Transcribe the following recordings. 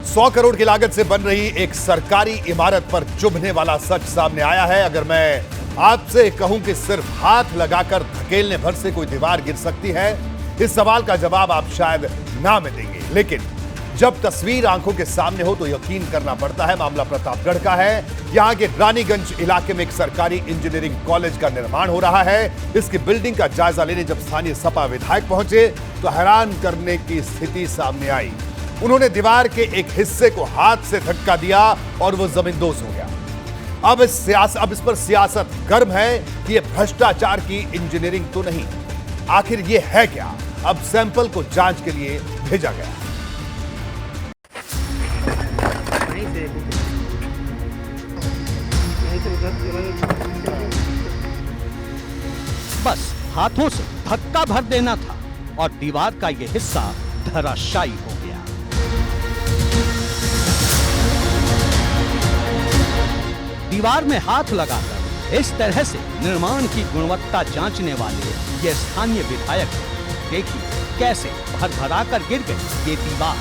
100 करोड़ की लागत से बन रही एक सरकारी इमारत पर चुभने वाला सच सामने आया है। अगर मैं आपसे कहूं कि सिर्फ हाथ लगाकर धकेलने भर से कोई दीवार गिर सकती है, इस सवाल का जवाब आप शायद ना में देंगे। लेकिन जब तस्वीर आंखों के सामने हो तो यकीन करना पड़ता है। मामला प्रतापगढ़ का है। यहां के रानीगंज इलाके में एक सरकारी इंजीनियरिंग कॉलेज का निर्माण हो रहा है। इसकी बिल्डिंग का जायजा लेने जब स्थानीय सपा विधायक पहुंचे तो हैरान करने की स्थिति सामने आई। उन्होंने दीवार के एक हिस्से को हाथ से धक्का दिया और वो जमींदोज हो गया। अब इस पर सियासत गर्म है कि ये भ्रष्टाचार की इंजीनियरिंग तो नहीं, आखिर ये है क्या? अब सैंपल को जांच के लिए भेजा गया। बस हाथों से धक्का भर देना था और दीवार का यह हिस्सा धराशायी हो गया। दीवार में हाथ लगाकर इस तरह से निर्माण की गुणवत्ता जांचने वाले ये स्थानीय विधायक, देखिए कैसे भर कर गिर गई ये दीवार।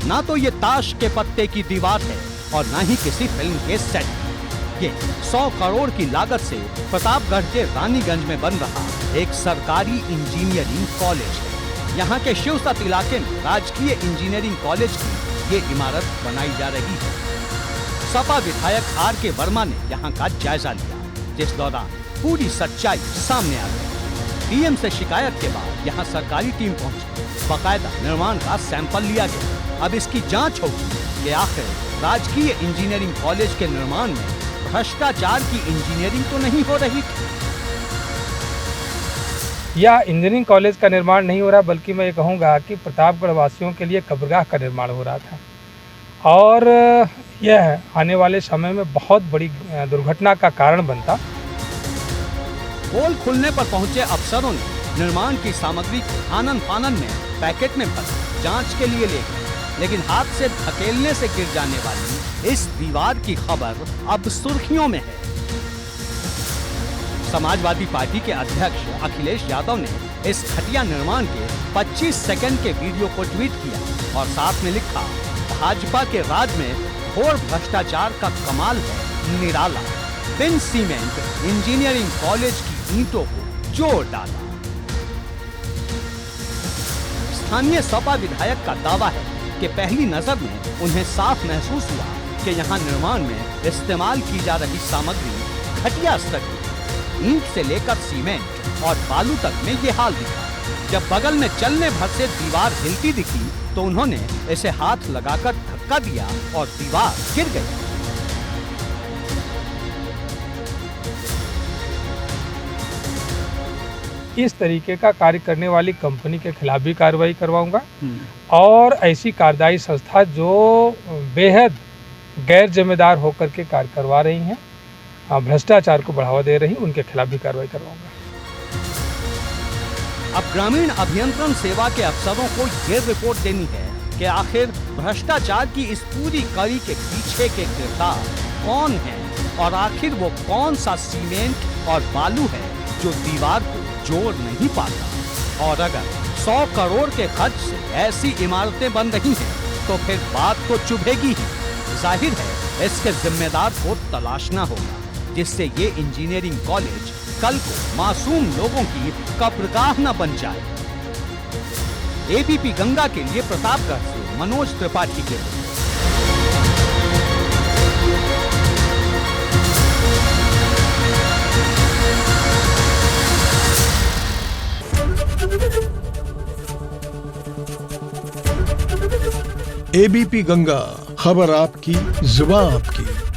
ना तो ये ताश के पत्ते की दीवार है और ना ही किसी फिल्म के सेट। ये 100 करोड़ की लागत से प्रतापगढ़ के रानीगंज में बन रहा एक सरकारी इंजीनियरिंग कॉलेज है। यहाँ के शिवसत इलाके में राजकीय इंजीनियरिंग कॉलेज की ये इमारत बनाई जा रही है। सपा विधायक R.K. वर्मा ने यहाँ का जायजा लिया, जिस दौरान पूरी सच्चाई सामने आ गई। डीएम से शिकायत के बाद यहाँ सरकारी टीम पहुंची, बाकायदा निर्माण का सैंपल लिया गया। अब इसकी जांच होगी कि आखिर राजकीय इंजीनियरिंग कॉलेज के निर्माण में भ्रष्टाचार की इंजीनियरिंग तो नहीं हो रही थी। यह इंजीनियरिंग कॉलेज का निर्माण नहीं हो रहा, बल्कि मैं ये कहूँगा कि प्रतापगढ़ वासियों के लिए कब्रगाह का निर्माण हो रहा था और यह आने वाले समय में बहुत बड़ी दुर्घटना का कारण बनता। पोल खुलने पर पहुंचे अफसरों ने निर्माण की सामग्री को आनन फानन में पैकेट में भर जांच के लिए ले गए, लेकिन हाथ से धकेलने से गिर जाने वाली इस दीवार की खबर अब सुर्खियों में है। समाजवादी पार्टी के अध्यक्ष अखिलेश यादव ने इस घटिया निर्माण के 25 सेकंड के वीडियो को ट्वीट किया और साथ में लिखा, भाजपा के राज में घोर भ्रष्टाचार का कमाल है निराला। बिन सीमेंट इंजीनियरिंग कॉलेज की ईंटों को जोड़ डाला। स्थानीय सपा विधायक का दावा है कि पहली नजर में उन्हें साफ महसूस हुआ कि यहाँ निर्माण में इस्तेमाल की जा रही सामग्री घटिया स्तर की। ईंट से लेकर सीमेंट और बालू तक में ये हाल दिखा। जब बगल में चलने भर से दीवार हिलती दिखी तो उन्होंने इसे हाथ लगाकर धक्का दिया और दीवार गिर गई। इस तरीके का कार्य करने वाली कंपनी के खिलाफ भी कार्रवाई करवाऊंगा और ऐसी कार्यदायी संस्था जो बेहद गैर जिम्मेदार होकर के कार्य करवा रही हैं, भ्रष्टाचार को बढ़ावा दे रही, उनके खिलाफ भी कार्रवाई करवाऊंगा। अब ग्रामीण अभियंत्रण सेवा के अफसरों को ये रिपोर्ट देनी है कि आखिर भ्रष्टाचार की इस पूरी कड़ी के पीछे के किरदार कौन है और आखिर वो कौन सा सीमेंट और बालू है जो दीवार को जोड़ नहीं पाता। और अगर 100 करोड़ के खर्च से ऐसी इमारतें बन रही हैं तो फिर बात तो चुभेगी ही। जाहिर है इसके जिम्मेदार को तलाशना होगा, जिससे ये इंजीनियरिंग कॉलेज कल को मासूम लोगों की कब्रगाह न बन जाए। एबीपी गंगा के लिए प्रतापगढ़ से मनोज त्रिपाठी के लिए। एबीपी गंगा, खबर आपकी, जुबान आपकी।